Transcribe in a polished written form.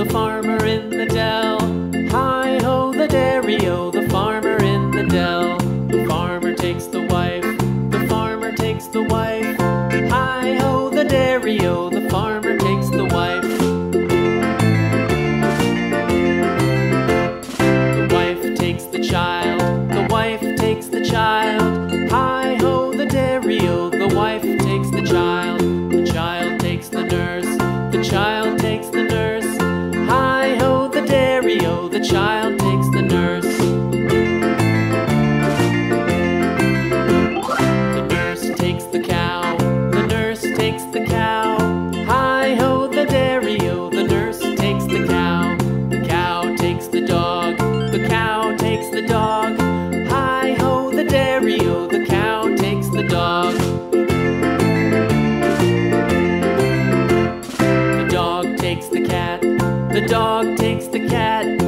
the farmer in the dell. Hi-ho, the dairy-o, the farmer in the dell. The farmer takes the wife, the farmer takes the wife. Hi-ho, the dairy-o, the farmer takes the wife. The wife takes the child, the wife takes the child. Hi-ho, the dairy-o, the wife takes the child. The child takes the nurse, the child takes the nurse. Hi-ho, the dairy-o, the child takes the nurse. The nurse takes the cow, the nurse takes the cow. Hi-ho, the dairy-o, the nurse takes the cow. The cow takes the dog, the cow takes the dog. Hi-ho, the dairy-o, the cow takes the dog. The dog takes the cat, the dog takes the cat.